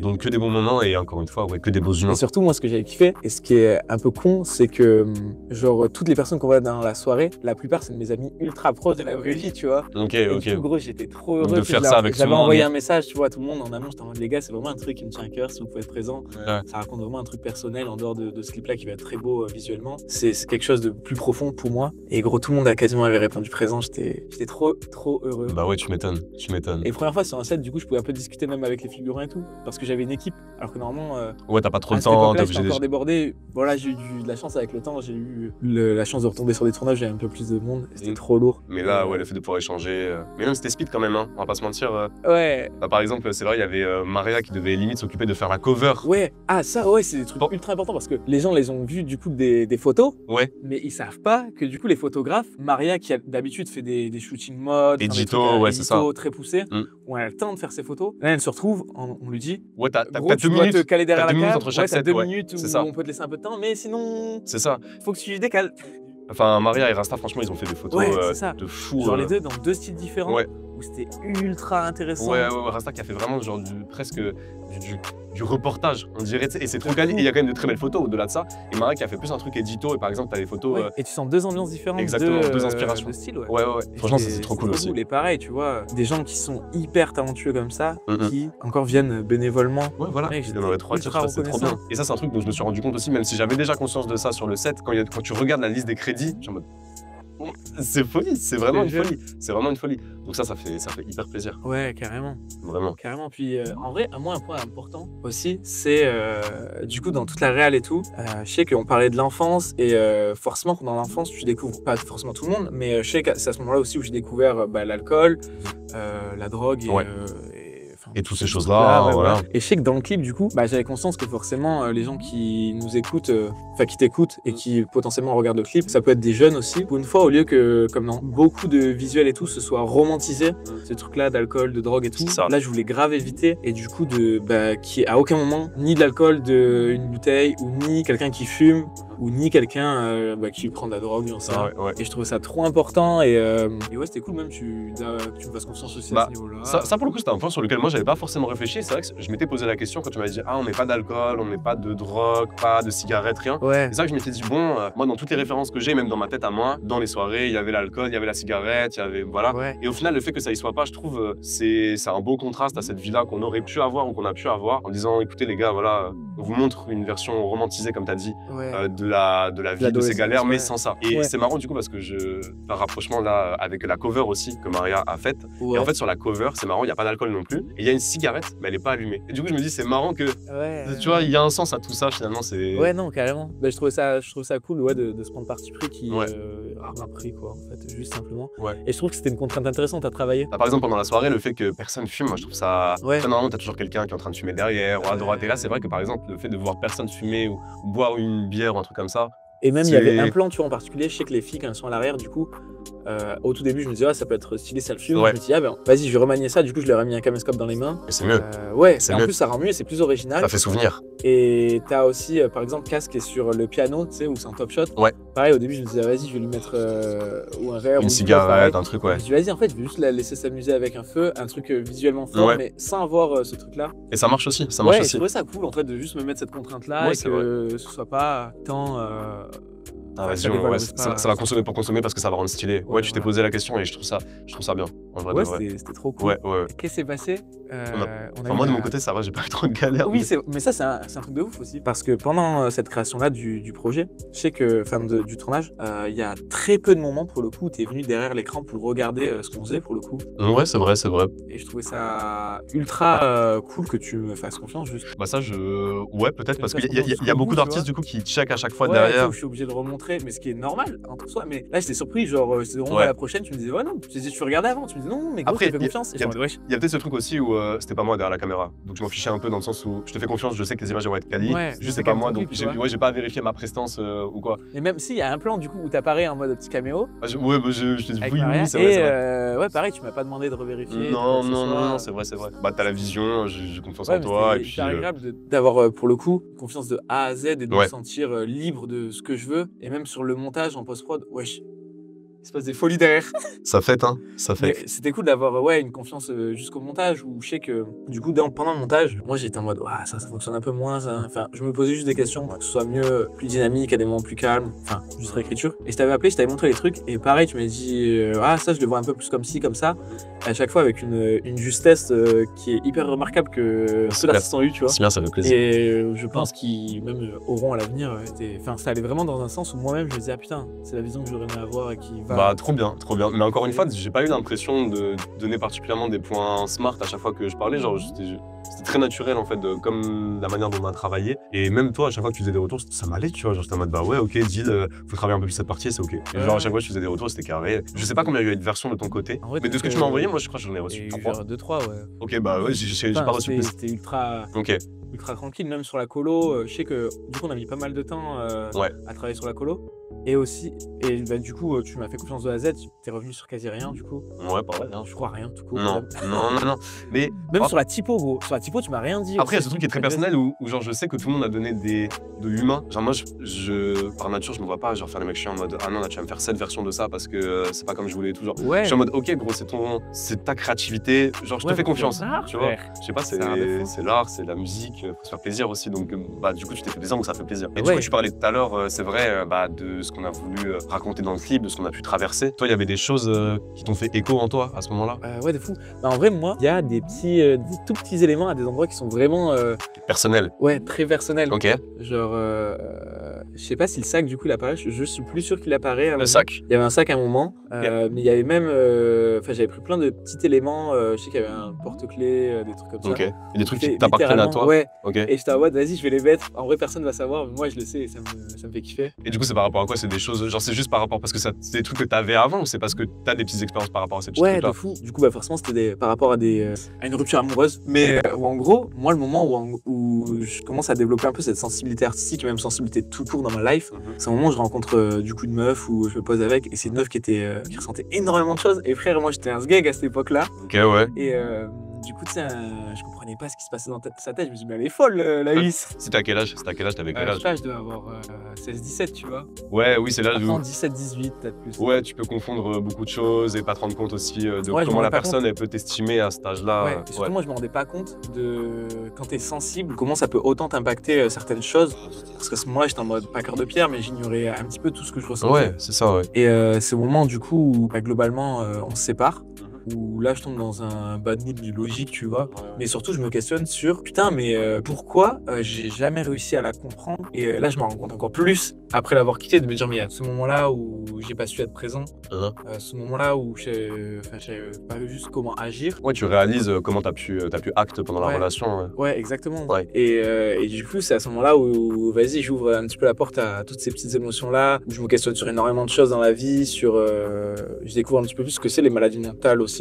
Donc que des bons moments et encore une fois, que des beaux humains. Et surtout, moi, ce que j'avais kiffé, et ce qui est un peu con, c'est que genre toutes les personnes qu'on voit dans la soirée, la plupart c'est de mes amis ultra proches de la vraie vie, tu vois. Ok. Du coup, gros, j'étais trop heureux de faire ça avec tout le monde. J'avais envoyé un message, tu vois, à tout le monde en amont, j'étais en mode les gars, c'est vraiment un truc qui me tient à cœur, si vous pouvez être présent. Ça raconte vraiment un truc personnel en dehors de ce clip-là qui va être très beau visuellement. C'est quelque chose de plus profond pour moi. Et gros, tout le monde a quasiment avait répondu présent, j'étais trop heureux. Bah ouais, tu m'étonnes. Et première fois sur un set, du coup, je pouvais un peu discuter même avec les figurants et tout, parce que j'avais une équipe, alors que normalement. Ouais, t'as pas trop le temps, t'es obligé encore débordé. Voilà, j'ai eu de la chance avec le temps, j'ai eu la chance de retomber sur des tournages, j'avais un peu plus de monde, c'était trop lourd. Mais là, le fait de pouvoir échanger. Mais même c'était speed quand même, hein, on va pas se mentir. Ouais. Bah, par exemple, c'est vrai, il y avait Maria qui devait limite s'occuper de faire la cover. Ouais, ça, c'est des trucs ultra importants parce que les gens les ont vus du coup des photos. Ouais. Mais ils savent pas que du coup les photographes, Maria qui a d'habitude fait des shooting mode, c'est ça. Très poussés, où elle a le temps de faire ses photos. Là, elle se retrouve, on lui dit. Ouais, t'as 2 minutes. Tu dois te caler derrière la cam. Entre chaque set, 2 minutes où on peut te laisser un peu de temps, mais sinon. C'est ça. Faut que tu décales. Enfin, Maria et Rasta, franchement, ils ont fait des photos de fou. Genre les deux dans 2 styles différents. Où c'était ultra intéressant. Ouais, Rasta qui a fait vraiment genre presque du reportage, on dirait, et c'est trop quali. Et il y a quand même de très belles photos au-delà de ça. Et Maria qui a fait plus un truc édito, et par exemple, t'as des photos. Et tu sens 2 ambiances différentes. Exactement, 2 inspirations. De style, ouais. Franchement, c'est trop cool aussi. Et pareil, tu vois, des gens qui sont hyper talentueux comme ça, qui encore viennent bénévolement. Ouais, voilà. Il y en aurait 3 titres, c'est trop bien. Et ça, c'est un truc dont je me suis rendu compte aussi, même si j'avais déjà conscience de ça sur le set, quand tu regardes la liste des crédits, je suis en mode. C'est folie, c'est vraiment une folie. C'est vraiment une folie. Donc ça fait hyper plaisir. Ouais, carrément. Vraiment. Carrément. Puis en vrai, à moi, un point important aussi, c'est du coup dans toute la réal et tout, je sais qu'on parlait de l'enfance et forcément pendant l'enfance, tu découvres pas forcément tout le monde, mais je sais que c'est à ce moment-là aussi où j'ai découvert l'alcool, la drogue et toutes ces choses-là, voilà. Et je sais que dans le clip, du coup, j'avais conscience que forcément, les gens qui nous écoutent, qui t'écoutent et qui potentiellement regardent le clip, ça peut être des jeunes aussi. Pour une fois, au lieu que, comme dans beaucoup de visuels et tout, ce soit romantisé, ces trucs-là d'alcool, de drogue et tout, là, je voulais grave éviter. Et du coup, qu'il n'y ait à aucun moment ni de l'alcool d'une bouteille, ou ni quelqu'un qui fume, ou ni quelqu'un qui prend de la drogue, Et je trouvais ça trop important. Et ouais, c'était cool même que tu me fasses confiance aussi à ce niveau-là. Ça, pour le coup, c'était un point sur lequel moi, j'avais pas forcément réfléchi. C'est vrai que je m'étais posé la question quand tu m'avais dit on met pas d'alcool, on met pas de drogue, pas de cigarettes, rien. Ouais. C'est ça que je m'étais dit moi dans toutes les références que j'ai, même dans ma tête à moi, dans les soirées, il y avait l'alcool, il y avait la cigarette, il y avait voilà. Ouais. Et au final, le fait que ça y soit pas, je trouve c'est un beau contraste à cette vie-là qu'on aurait pu avoir ou qu'on a pu avoir, en disant écoutez les gars, voilà, on vous montre une version romantisée comme t'as dit de la vie de ces galères, mais sans ça. Et c'est marrant du coup parce que je fais un rapprochement là avec la cover aussi que Maria a faite. Et en fait sur la cover, c'est marrant, il y a pas d'alcool non plus. Et il y a une cigarette, mais elle est pas allumée. Et du coup je me dis c'est marrant que tu vois, il y a un sens à tout ça finalement. Ouais, non, carrément. Je trouve ça cool de se prendre parti pris qui un prix quoi, en fait, juste simplement. Et je trouve que c'était une contrainte intéressante à travailler. Par exemple pendant la soirée, le fait que personne fume, moi je trouve ça. Normalement t'as toujours quelqu'un qui est en train de fumer derrière ou à droite. Et là c'est vrai que par exemple le fait de voir personne fumer ou boire une bière ou un truc comme ça, Et même, il y avait un plan, tu vois, en particulier. Je sais que les filles, quand elles sont à l'arrière, du coup, au tout début, je me disais, ça peut être stylé, ça le fume. Ouais. Je me dis, vas-y, je vais remanier ça. Du coup, je leur ai mis un caméscope dans les mains. Et c'est mieux. Ouais, C'est et en mieux. plus, ça rend mieux, c'est plus original. Ça fait souvenir. Et t'as aussi, par exemple, Cass qui est sur le piano, tu sais, où c'est un top shot. Ouais. Pareil, au début, je me disais, vas-y, je vais lui mettre ou un verre. Une ou cigarette, un truc, Je ouais. me dis, vas-y, en fait, je vais juste la laisser s'amuser avec un feu, un truc visuellement fort, mais sans avoir ce truc-là. Et ça marche aussi, ça marche Ouais, aussi. je trouvais ça cool, en fait, de juste me mettre cette contrainte-là Ouais, et c'est que ce soit pas tant. Vas-y, ouais, ça va consommer pour consommer parce que ça va rendre stylé. Ouais, tu t'es posé la question et je trouve ça bien. En vrai, ouais, de vrai. c'était trop cool. Ouais. Qu'est-ce qui s'est passé Moi, de mon côté, ça va, j'ai pas eu trop de galères. Oui, mais ça, c'est un truc de ouf aussi. Parce que pendant cette création-là du projet, je sais que, du tournage, il y a très peu de moments, pour le coup, où tu es venu derrière l'écran pour regarder ce qu'on faisait, pour le coup. Ouais, c'est vrai. Et je trouvais ça ultra cool que tu me fasses confiance, juste. Bah, ça, ouais, peut-être, parce qu'il y a beaucoup d'artistes, du coup, qui check à chaque fois derrière. Je suis obligé de remontrer, mais ce qui est normal entre soi. Mais là, j'étais surpris, genre, on va à la prochaine, tu me disais, ouais, non, tu regardais avant, tu me disais, non, mais gros, après, tu me fais confiance. Il y a peut-être ce truc aussi où c'était pas moi derrière la caméra. Donc je m'en fichais un peu dans le sens où je te fais confiance, je sais que les images vont être quali. Juste c'est pas moi, donc j'ai pas vérifié ma prestance ou quoi. Et même s'il y a un plan, du coup, où t'apparais en mode petit caméo. Ouais, je te dis oui, c'est vrai. Et ouais, pareil, tu m'as pas demandé de revérifier. Non, c'est vrai. Bah, t'as la vision, j'ai confiance en toi. Et puis. C'est agréable d'avoir, pour le coup, confiance de A à Z et de me sentir libre de ce que je veux. Et même sur le montage en post-prod, wesh, il se passe des folies derrière. Ça fait, hein. C'était cool d'avoir une confiance jusqu'au montage où je sais que, du coup, pendant le montage, moi j'étais en mode, ça fonctionne un peu moins. Ça. Enfin, je me posais juste des questions pour que ce soit mieux, plus dynamique, à des moments plus calmes. Enfin, juste réécriture. Et je t'avais appelé, je t'avais montré les trucs. Et pareil, tu m'as dit, ça, je le vois un peu plus comme ci, comme ça. À chaque fois avec une justesse qui est hyper remarquable que ceux d'artistes ont eu, tu vois. C'est bien, ça fait plaisir. Et je pense qu'ils même auront à l'avenir. Ça allait vraiment dans un sens où moi-même je me disais, putain, c'est la vision que j'aurais aimé avoir et qui va. Bah, trop bien. Mais encore une fois, j'ai pas eu l'impression de donner particulièrement des points smart à chaque fois que je parlais. Genre, c'était très naturel en fait, comme la manière dont on a travaillé. Et même toi, à chaque fois que tu faisais des retours, ça m'allait, tu vois. Genre, j'étais en mode, bah ouais, ok, deal, faut travailler un peu plus cette partie, c'est ok. Et genre, à chaque fois que je faisais des retours, c'était carré. Je sais pas combien il y a eu de versions de ton côté, mais de ce que tu m'as envoyé, moi je crois que j'en ai reçu 3. Genre 2-3, ouais. Ok, bah ouais, j'ai pas reçu plus. C'était ultra. Ok. Ultra tranquille, même sur la colo. Je sais que du coup on a mis pas mal de temps à travailler sur la colo. Et aussi, du coup tu m'as fait confiance de A à Z, t'es revenu sur quasi rien du coup. Ouais, pas vrai. Je crois rien tout court. Non. Mais même sur la typo, gros. Sur la typo, tu m'as rien dit. Après, il y a ce truc qui est très personnel où genre je sais que tout le monde a donné de l'humain. Genre moi, par nature, je me vois pas genre faire les mecs chiants en mode non là tu vas me faire cette version de ça parce que c'est pas comme je voulais toujours. Ouais. Je suis en mode ok gros, c'est ta créativité. Genre je te fais confiance. Tu vois. Je sais pas, c'est l'art, c'est la musique. Faut se faire plaisir aussi. Donc du coup tu t'es fait plaisir donc ça fait plaisir. Et du coup tu parlais tout à l'heure, c'est vrai, de ce qu'on a voulu raconter dans le clip, de ce qu'on a pu traverser. Toi, il y avait des choses qui t'ont fait écho en toi à ce moment-là. Ouais, de fou. Bah, en vrai, moi, il y a des tout petits éléments à des endroits qui sont vraiment personnels. Ouais, très personnels. Ok. Genre, je sais pas si le sac du coup il apparaît. Je suis plus sûr qu'il apparaît. Le sac. Il y avait un sac à un moment, mais il y avait même, j'avais pris plein de petits éléments. Je sais qu'il y avait un porte-clés, des trucs comme ça. Ok. Et des trucs qui t'appartiennent à toi. Ouais. Ok. Et j'étais en mode, vas-y, je vais les mettre. En vrai, personne va savoir, mais moi je le sais et ça me fait kiffer. Et du coup, c'est par rapport à quoi? C'est des choses, genre c'est juste par rapport parce que c'est des trucs que t'avais avant ou c'est parce que t'as des petites expériences par rapport à ces petits trucs-là? Ouais, de fou. Du coup, forcément, c'était par rapport à une rupture amoureuse. Mais en gros, moi, le moment où je commence à développer un peu cette sensibilité artistique et même sensibilité tout court dans ma life, c'est un moment où je rencontre du coup une meuf où je me pose avec et c'est une meuf qui ressentait énormément de choses. Et frère, moi, j'étais un sgeg à cette époque-là. Ok, ouais. Et du coup, tu sais, je comprenais pas ce qui se passait dans sa tête. Je me suis dit, mais elle est folle, la Luis. C'était à quel âge? T'avais quel âge? Je devais avoir 16-17, tu vois. Ouais, oui, c'est l'âge où. 17-18, peut-être plus. Ouais, tu peux confondre beaucoup de choses et pas te rendre compte aussi de comment la personne elle peut t'estimer à cet âge-là. Ouais, et surtout, moi, je me rendais pas compte de quand t'es sensible, comment ça peut autant t'impacter certaines choses. Parce qu'à ce moment-là, j'étais en mode pas cœur de pierre, mais j'ignorais un petit peu tout ce que je ressentais. Ouais, c'est ça, ouais. Et c'est au moment, du coup, où globalement, on se sépare. Où là je tombe dans un bad mood logique, tu vois. Mais surtout je me questionne sur putain mais pourquoi j'ai jamais réussi à la comprendre. Et là je me rends compte encore plus après l'avoir quittée de me dire mais il y a ce moment-là où j'ai pas su être présent, ce moment-là où j'avais pas vu juste comment agir. Ouais, tu réalises comment t'as pu acte pendant la relation. Ouais, exactement. Ouais. Et du coup c'est à ce moment-là où vas-y j'ouvre un petit peu la porte à toutes ces petites émotions là, où je me questionne sur énormément de choses dans la vie, je découvre un petit peu plus ce que c'est les maladies mentales aussi.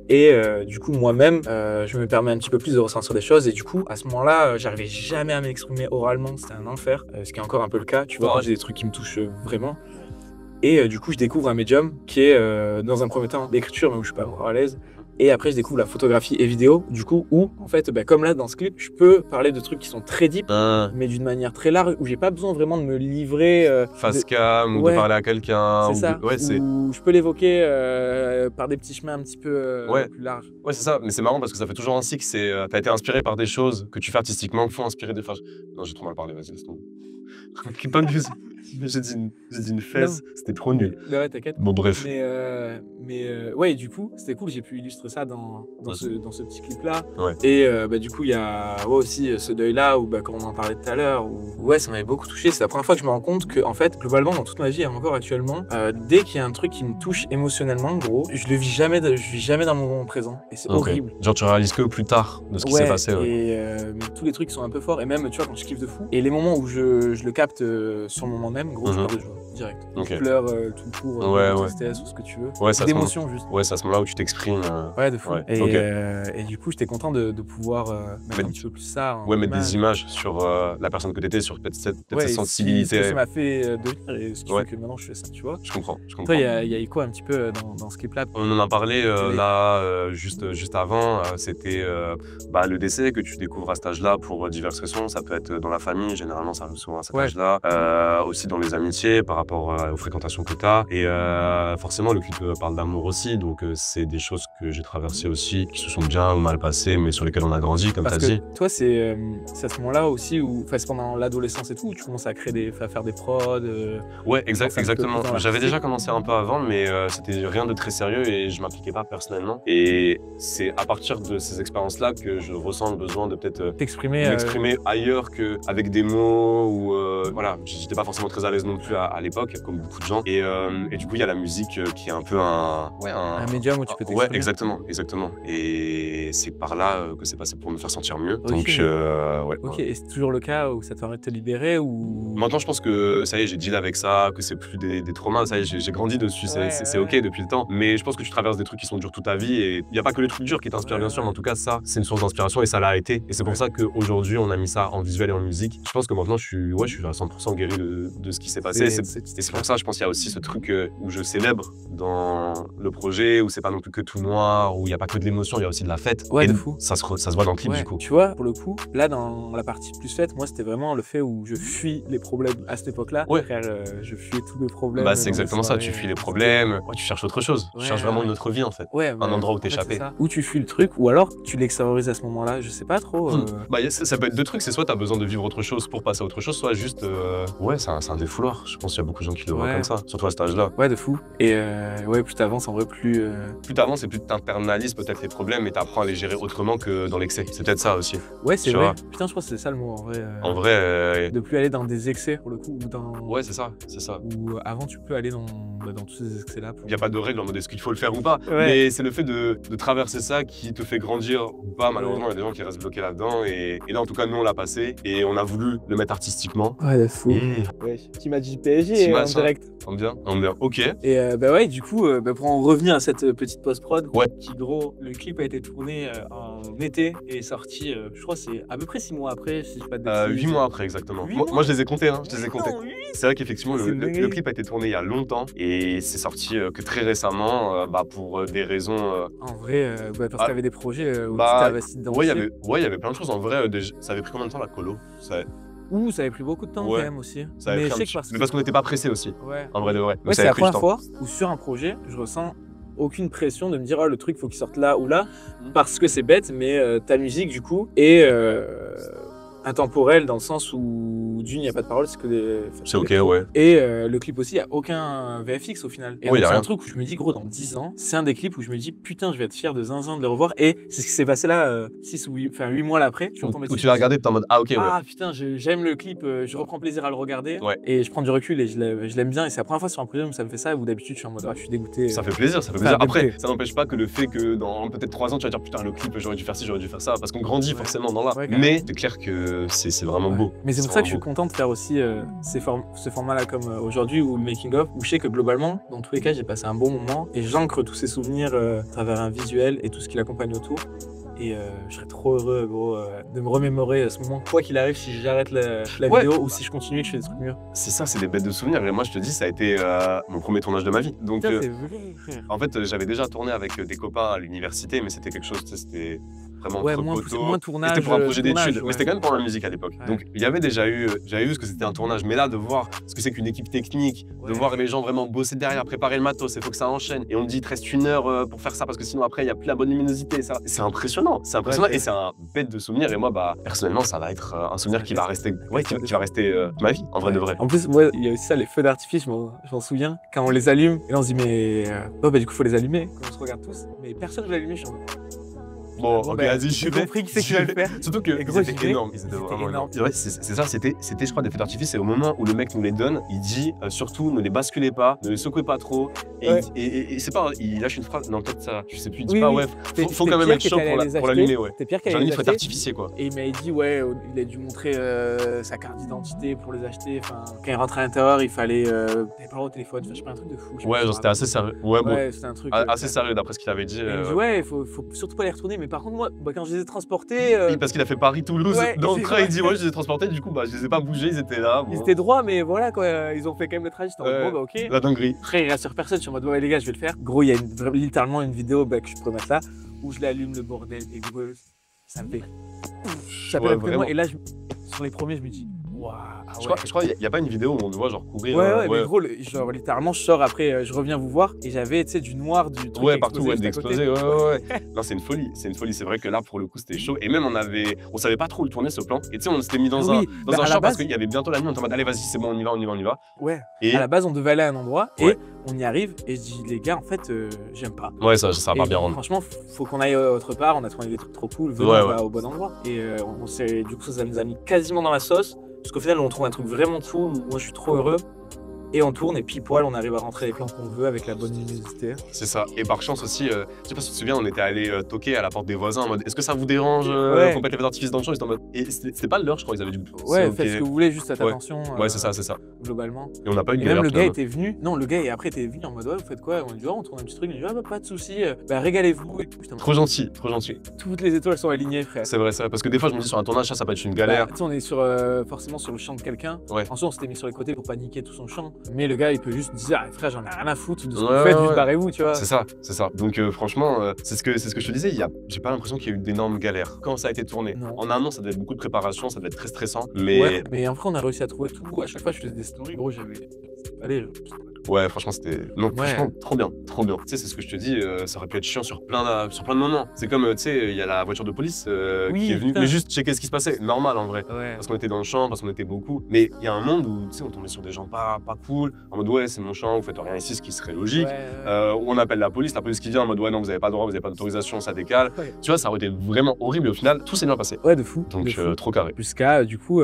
Du coup, moi-même, je me permets un petit peu plus de ressentir des choses. Et du coup, à ce moment-là, j'arrivais jamais à m'exprimer oralement. C'était un enfer, ce qui est encore un peu le cas. Tu vois, quand j'ai des trucs qui me touchent vraiment. Et du coup, je découvre un médium qui est, dans un premier temps, l'écriture, mais où je suis pas encore à l'aise. Et après, je découvre la photographie et vidéo, du coup, où, en fait, comme là, dans ce clip, je peux parler de trucs qui sont très deep, mais d'une manière très large, où j'ai pas besoin vraiment de me livrer. Face cam, ou de parler à quelqu'un. C'est ça. Où je peux l'évoquer par des petits chemins un petit peu plus larges. Ouais, c'est ça. Mais c'est marrant parce que ça fait toujours ainsi que t'as été inspiré par des choses que tu fais artistiquement, qu'il faut inspirer des. Non, j'ai trop mal parlé, vas-y, laisse tomber. Pas de musique. J'ai dit une fesse, c'était trop nul. Ouais, t'inquiète. Bon, bref. Ouais, du coup, c'était cool, j'ai pu illustrer ça dans ce petit clip-là. Ouais. Et du coup, il y a aussi ce deuil-là, où comme on en parlait tout à l'heure, où ça m'avait beaucoup touché. C'est la première fois que je me rends compte que, en fait, globalement, dans toute ma vie et encore actuellement, dès qu'il y a un truc qui me touche émotionnellement, gros, je vis jamais dans mon moment présent. Et c'est horrible. Genre, tu réalises que plus tard de ce qui s'est passé. Mais tous les trucs sont un peu forts. Et même, tu vois, quand je kiffe de fou, et les moments où je le capte sur le moment même, gros, je pleure de joie, direct. Je pleure tout court, de tristesse ou ce que tu veux. D'émotion, juste. Ouais, c'est à ce moment-là où tu t'exprimes. Ouais, de fou. Et du coup, j'étais content de pouvoir mettre un petit peu plus ça. Mettre des images sur la personne que t'étais, sur peut-être cette sensibilité. Ce que ça m'a fait devenir et ce qui fait que maintenant je fais ça, tu vois. Je comprends. Toi, il y a eu quoi un petit peu dans ce clip-là? On en a parlé là, juste avant. C'était le décès que tu découvres à cet âge-là pour diverses raisons. Ça peut être dans la famille, généralement ça arrive souvent à cet âge-là. Aussi dans les amitiés, par rapport aux fréquentations que t'as. Et forcément, le clip parle d'amour aussi. Donc c'est des choses que j'ai traversées aussi, qui se sont bien ou mal passées, mais sur lesquelles on a grandi, comme t'as dit. Toi, c'est à ce moment-là aussi, où c'est pendant l'adolescence et tout, où tu commences à faire des prods. Ouais, exactement. J'avais déjà commencé un peu avant, mais c'était rien de très sérieux et je m'impliquais pas personnellement. Et c'est à partir de ces expériences-là que je ressens le besoin de peut-être m'exprimer ailleurs qu'avec des mots ou voilà, j'étais pas forcément très à l'aise non plus à l'époque, comme beaucoup de gens. Et du coup, il y a la musique qui est un peu un médium où tu peux t'exprimer. Ouais, exactement. Et c'est par là que c'est passé pour me faire sentir mieux. Okay. Donc, Ok, et c'est toujours le cas où ça t'arrête de te libérer ou... Maintenant, je pense que ça y est, j'ai deal avec ça, que c'est plus des traumas, ça y est, j'ai grandi dessus, c'est ok depuis le temps. Mais je pense que tu traverses des trucs qui sont durs toute ta vie et il n'y a pas que les trucs durs qui t'inspirent, bien sûr, mais en tout cas, ça, c'est une source d'inspiration et ça l'a été. Et c'est pour ça qu'aujourd'hui, on a mis ça en visuel et en musique. Je pense que maintenant, je suis à 100% guéri de ce qui s'est passé. Et c'est pour ça, je pense qu'il y a aussi ce truc où je célèbre dans le projet, où c'est pas non plus que tout noir, où il n'y a pas que de l'émotion, il y a aussi de la fête. Ouais, de fou. Ça se voit dans le clip, du coup. Tu vois, pour le coup, là, dans la partie plus fête, moi, c'était vraiment le fait où je fuis les problèmes à cette époque-là. Ouais. Frère, je fuyais tous les problèmes. C'est exactement ça, tu fuis les problèmes, tu cherches autre chose. Tu cherches vraiment une autre vie, en fait. Un endroit où t'échapper. Ou tu fuis le truc, ou alors tu l'extériorises à ce moment-là, je sais pas trop. Ça peut être deux trucs, c'est soit t'as besoin de vivre autre chose pour passer à autre chose, soit juste. C'est un défouloir. Je pense qu'il y a beaucoup de gens qui le voient comme ça, surtout à cet âge-là. Ouais, de fou. Et plus t'avances, en vrai, plus t'avances et plus t'internalises peut-être les problèmes et t'apprends à les gérer autrement que dans l'excès. C'est peut-être ça aussi. Ouais, c'est vrai. Putain, je crois que c'est ça le mot, en vrai. De plus aller dans des excès, pour le coup, ou dans... Ouais, c'est ça. Ou avant, tu peux aller dans tous ces excès-là. Il n'y a pas de règle en mode est-ce qu'il faut le faire ou pas. Mais c'est le fait de traverser ça qui te fait grandir ou pas. Malheureusement, il y a des gens qui restent bloqués là-dedans. Et là, en tout cas, nous, on l'a passé et on a voulu le mettre artistiquement. Ouais, c'est fou. Ouais, tu m'as dit PSG en direct. On bien, ok. Et du coup, pour en revenir à cette petite post-prod, qui gros, le clip a été tourné en été et est sorti, je crois c'est à peu près 6 mois après, si je dis pas de bêtises. 8 mois après, exactement. Moi, je les ai comptés, C'est vrai qu'effectivement, le clip a été tourné il y a longtemps et c'est sorti que très récemment, pour des raisons... En vrai, parce que t'avais des projets où tu t'es investi dedans. Ouais, il y avait plein de choses. En vrai, ça avait pris combien de temps la colo? Ça avait pris beaucoup de temps quand même aussi. Mais parce qu'on n'était pas pressé aussi. En vrai de vrai. C'est la première fois où sur un projet, je ressens aucune pression de me dire le truc faut qu'il sorte là ou là parce que c'est bête, mais ta musique du coup est intemporelle dans le sens où d'une il n'y a pas de parole, c'est que des... C'est ok, ouais. Et le clip aussi, il n'y a aucun VFX au final. Et c'est un truc où je me dis gros, dans 10 ans, c'est un des clips où je me dis putain, je vais être fier de zinzin de le revoir. Et c'est ce qui s'est passé là 8 mois après. Où tu l'as regardé, t'es en mode ah ok, ouais. Ah putain, j'aime le clip, je reprends plaisir à le regarder. Et je prends du recul et je l'aime bien. Et c'est la première fois sur un projet où ça me fait ça, où d'habitude je suis en mode je suis dégoûté. Ça fait plaisir. Après, ça n'empêche pas que le fait que dans peut-être 3 ans, tu vas dire putain, le clip, j'aurais dû faire ci, j'aurais dû faire ça. Parce qu'on grandit forcément dans l'art. Mais c'est clair que c'est vraiment beau. Mais c'est pour ça que je suis content de faire aussi ce format-là comme aujourd'hui ou le making-of, où je sais que globalement, dans tous les cas, j'ai passé un bon moment et j'ancre tous ces souvenirs à travers un visuel et tout ce qui l'accompagne autour. Et je serais trop heureux, gros, de me remémorer ce moment, quoi qu'il arrive, si j'arrête la vidéo ou si je continue et que je fais des trucs mieux. C'est ça, c'est des bêtes de souvenirs. Et moi, je te dis, ça a été mon premier tournage de ma vie. Donc, Putain, c'est vrai, frère. en fait, j'avais déjà tourné avec des copains à l'université, mais c'était quelque chose, tu sais, c'était vraiment Ouais, entre moins potos. tournage. C'était pour un projet d'études, ouais. mais c'était quand même pour la musique à l'époque. Ouais. Donc, il y avait déjà eu, j'avais vu ce que c'était un tournage, mais là, de voir ce que c'est qu'une équipe technique, de voir les gens vraiment bosser derrière, préparer le matos, il faut que ça enchaîne. Et on me dit, il te reste 1 heure pour faire ça, parce que sinon, après, il n'y a plus la bonne luminosité. C'est impressionnant, Ouais, et c'est un bête de souvenir. Et moi, bah, personnellement, ça va être un souvenir qui va rester, qui va rester ma vie, en vrai de vrai. En plus, moi, il y a aussi ça, les feux d'artifice, je m'en souviens. Quand on les allume, et là on se dit, mais du coup, faut les allumer, quand on se regarde tous. Mais personne ne veut l'allumer, je suis en mode, Bon, ok, vas-y, j'ai compris qui c'est qui va le faire. Surtout que c'était énorme. Ils étaient vraiment énormes. Ouais, c'est ça, c'était, je crois, des feux d'artifice. C'est au moment où le mec nous les donne, il dit surtout ne les basculez pas, ne les secouez pas trop. Et c'est pas, il lâche une phrase, non, peut-être ça, je sais plus, il dit pas, ouais, faut quand même être chaud pour l'allumer, ouais. C'était Pierre qui J'en ai allait mis les feu acheter. d'artifice, quoi. Et il m'avait dit, ouais, il a dû montrer sa carte d'identité pour les acheter. Enfin, quand il rentrait à l'intérieur, il fallait. T'avais pas le droit au téléphone, je sais pas, un truc de fou. Ouais, genre c'était assez sérieux. Ouais, bon. Ouais, c'était un truc. Assez sérieux d'après ce qu'il avait dit. Il me dit, ouais, faut surtout pas les retourner. Mais par contre, moi, quand je les ai transportés. Oui, parce qu'il a fait Paris-Toulouse. Ouais, dans le train, il dit, ouais, je les ai transportés, du coup, bah, je les ai pas bougés, ils étaient là. Bon. Ils étaient droits, mais voilà, quoi. Ils ont fait quand même le trajet. J'étais en mode, bon, bah, ok. La dinguerie. Après, il rassure personne. Je suis en mode, ouais, les gars, je vais le faire. Gros, il y a littéralement une vidéo que je pourrais mettre là où je l'allume le bordel. Et gros, ça me fait. Ça fait vraiment. Et là, sur les premiers, je me dis, waouh. Je crois qu'il n'y a pas une vidéo où on te voit genre courir. Ouais, mais gros, genre, littéralement, je sors après, je reviens vous voir et j'avais, tu sais, du noir, du truc. Ouais, partout, ouais, d'exploser. Ouais. Non, c'est une folie. C'est vrai que là, pour le coup, c'était chaud. Et même, on savait pas trop où le tourner ce plan. Et tu sais, on s'était mis dans un champ parce qu'il y avait bientôt la nuit. On était en mode, allez, vas-y, c'est bon, on y va. Ouais. Et à la base, on devait aller à un endroit et on y arrive et je dis, les gars, en fait, j'aime pas. Ouais, ça va pas bien rendre. Franchement, faut qu'on aille autre part. On a trouvé des trucs trop cool. Venons, on va au bon endroit. Et du coup, ça nous a mis quasiment dans la sauce. Parce qu'au final, on trouve un truc vraiment fou. Moi, je suis trop heureux. Et on tourne et pile poil, on arrive à rentrer les plans qu'on veut avec la bonne luminosité. C'est ça. Et par chance aussi, je sais pas si tu te souviens, on était allé toquer à la porte des voisins en mode est-ce que ça vous dérange qu'on mette les feux d'artifice dans le champ? Ils étaient en mode. Et c'était pas l'heure, je crois, ils avaient dû. Ouais, faites ce que vous voulez, juste faites attention. Ouais, c'est ça. Globalement. Et on n'a pas eu de galère. Même le gars était venu. Non, le gars après était venu en mode ouais, vous faites quoi? On lui dit on tourne un petit truc. Il dit bah pas de soucis, régalez-vous. Trop gentil. Toutes les étoiles sont alignées, frère. C'est vrai, parce que des fois je me dis sur un tournage, ça peut être une galère. Tu sais, on est forcément sur le champ de quelqu'un. Ensuite, on s'était mis sur les côtés pour pas niquer tout son champ. Mais le gars, il peut juste dire frère, j'en ai rien à foutre de ce que vous faites, juste barrez-vous, tu vois. C'est ça. Donc franchement, c'est ce que je te disais, j'ai pas l'impression qu'il y a eu d'énormes galères quand ça a été tourné. En un an, ça devait être beaucoup de préparation, ça devait être très stressant. Mais après, on a réussi à trouver tout. À chaque fois, je faisais des stories, gros, allez. Ouais, franchement, c'était. Non, franchement, trop bien. Tu sais, c'est ce que je te dis, ça aurait pu être chiant sur plein de moments. C'est comme, tu sais, il y a la voiture de police qui est venue, mais juste checker ce qui se passait. Normal en vrai. Parce qu'on était dans le champ, parce qu'on était beaucoup. Mais il y a un monde où, tu sais, on tombait sur des gens pas cool, en mode ouais, c'est mon champ, vous faites rien ici, ce qui serait logique. Où on appelle la police qui vient en mode ouais, non, vous avez pas le droit, vous avez pas d'autorisation, ça décale. Tu vois, ça aurait été vraiment horrible et au final, tout s'est bien passé. Ouais, de fou. Donc, trop carré. Jusqu'à, du coup,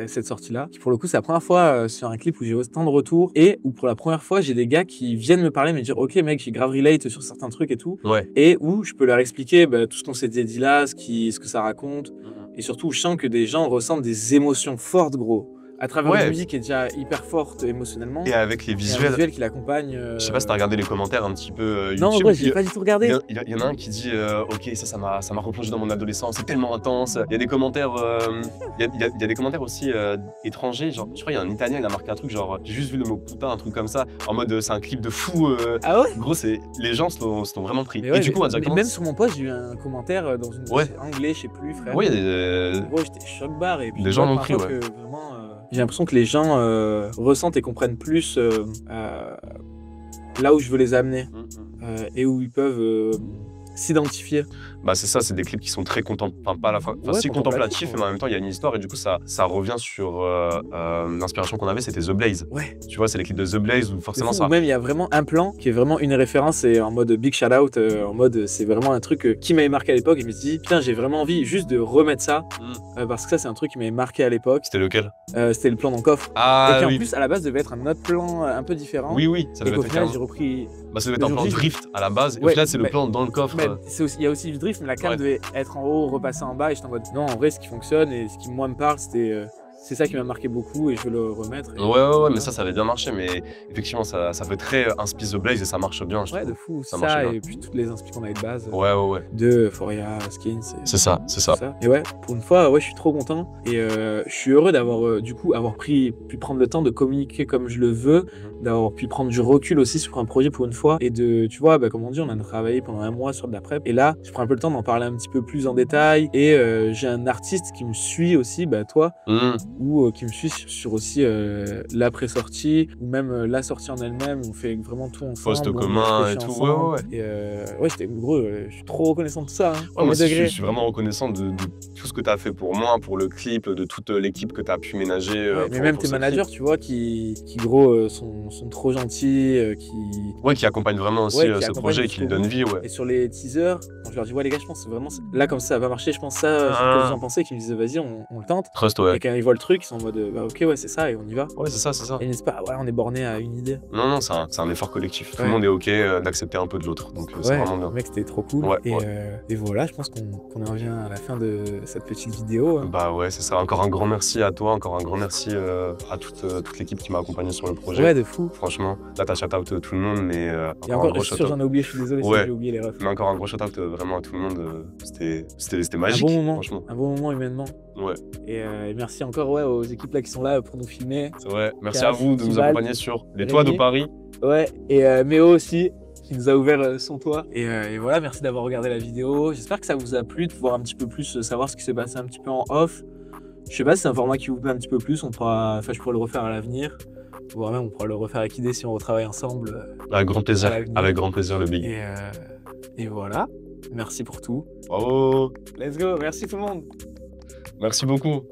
cette sortie-là, qui pour le coup, c'est la première fois sur un clip où j'ai autant de retours et où pour la première fois, j'ai des gars qui viennent me parler, me dire ok mec, j'ai grave relate sur certains trucs et tout, et où je peux leur expliquer tout ce qu'on s'est dit là, ce que ça raconte, et surtout je sens que des gens ressentent des émotions fortes, gros, à travers une musique qui est déjà hyper forte émotionnellement. Et avec les visuels qui l'accompagnent. Je sais pas si t'as regardé les commentaires un petit peu YouTube. Non, en vrai, j'ai pas du tout regardé. Il y en a un qui dit ok, ça m'a replongé dans mon adolescence, c'est tellement intense. Il y a des commentaires, il y a des commentaires aussi étrangers. Genre, je crois il y a un Italien, il a marqué un truc genre j'ai juste vu le mot putain, un truc comme ça, en mode c'est un clip de fou. Ah ouais. Gros, les gens se sont vraiment pris. Et du coup, même sur mon post, j'ai eu un commentaire dans une anglais, je sais plus, frère. Ouais, il y a des. Gros, j'étais choc barre et puis. Les gens l'ont pris, que vraiment. J'ai l'impression que les gens ressentent et comprennent plus là où je veux les amener et où ils peuvent s'identifier. Bah c'est ça, c'est des clips qui sont très contemplatifs, mais en même temps il y a une histoire et du coup ça revient sur l'inspiration qu'on avait, c'était The Blaze. Ouais. Tu vois, c'est les clips de The Blaze où forcément ça. Ou même il y a vraiment un plan qui est vraiment une référence et en mode big shout out, en mode c'est vraiment un truc qui m'avait marqué à l'époque et je me suis dit putain j'ai vraiment envie juste de remettre ça parce que ça c'est un truc qui m'avait marqué à l'époque. C'était lequel? C'était le plan dans le coffre. Ah, et qui en plus à la base devait être un autre plan un peu différent. Oui, ça devait être. Et au final j'ai repris. Bah ça devait être un plan drift à la base, et au final c'est le plan dans le coffre. Il y a aussi du drift, mais la cam devait être en haut, repasser en bas, et j'étais en mode non, en vrai ce qui fonctionne et ce qui moi me parle, c'était c'est ça qui m'a marqué beaucoup et je veux le remettre. Et Ouais, mais ça avait bien marché, mais effectivement, ça fait très Inspi The Blaze et ça marche bien, je ouais, trouve. de fou. Ça marche Ça, bien. et puis toutes les inspi qu'on avait de base. Ouais. De Foria, Skins. C'est ça. Et ouais, pour une fois, ouais, je suis trop content. Et je suis heureux d'avoir, du coup, pu prendre le temps de communiquer comme je le veux, d'avoir pu prendre du recul aussi sur un projet pour une fois. Et tu vois, comme on dit, on a travaillé pendant un mois sur de la prep. Et là, je prends un peu le temps d'en parler un petit peu plus en détail. Et j'ai un artiste qui me suit aussi, toi, ou qui me suit sur aussi l'après-sortie, ou même la sortie en elle-même. On fait vraiment tout ensemble. Poste commun et tout. Ouais. Et ouais, j'étais gros, je suis trop reconnaissant de ça. Ouais, moi aussi, je suis vraiment reconnaissant de tout ce que tu as fait pour moi, pour le clip, de toute l'équipe que tu as pu ménager. Ouais, mais même tes managers, tu vois, qui gros, sont trop gentils, qui accompagnent vraiment aussi ce projet et qui lui donnent vie. Ouais. Et sur les teasers, quand je leur dis, ouais, les gars, je pense que vraiment, là, comme ça va marcher, je pense ça, ce que vous en pensez, qu'ils me disent, vas-y, on le tente. Trust, ouais. Et quand ils voient le truc, ils sont en mode, ok, ouais, c'est ça, et on y va. Ouais, c'est ça. Et n'est-ce pas, ouais, on est borné à une idée. Non, c'est un effort collectif. Tout le monde est ok d'accepter un peu de l'autre. Donc, c'est vraiment bien. Mec, c'était trop cool. Et voilà, je pense qu'on en vient à la fin de cette petite vidéo. Bah ouais, c'est ça. Encore un grand merci à toi, encore un grand merci à toute l'équipe qui m'a accompagné sur le projet. Ouais, de fou. Franchement, là, t'as shout-out tout le monde, mais encore un gros shout-out. J'en ai oublié, je suis désolé si j'ai oublié les refs. Mais encore un gros shout-out vraiment à tout le monde. C'était magique. Un bon moment, franchement. Un bon moment humainement. Ouais. Et merci encore aux équipes là qui sont là pour nous filmer. C'est vrai. Merci à vous de nous accompagner sur les toits de Paris. Ouais, et Méo aussi, qui nous a ouvert son toit. Et voilà, merci d'avoir regardé la vidéo. J'espère que ça vous a plu, de pouvoir un petit peu plus savoir ce qui s'est passé un petit peu en off. Je sais pas si c'est un format qui vous plaît un petit peu plus, je pourrais le refaire à l'avenir. Voire même on pourra le refaire avec idée si on retravaille ensemble. Avec grand plaisir, le big. Et voilà, merci pour tout. Bravo. Let's go, merci tout le monde. Merci beaucoup.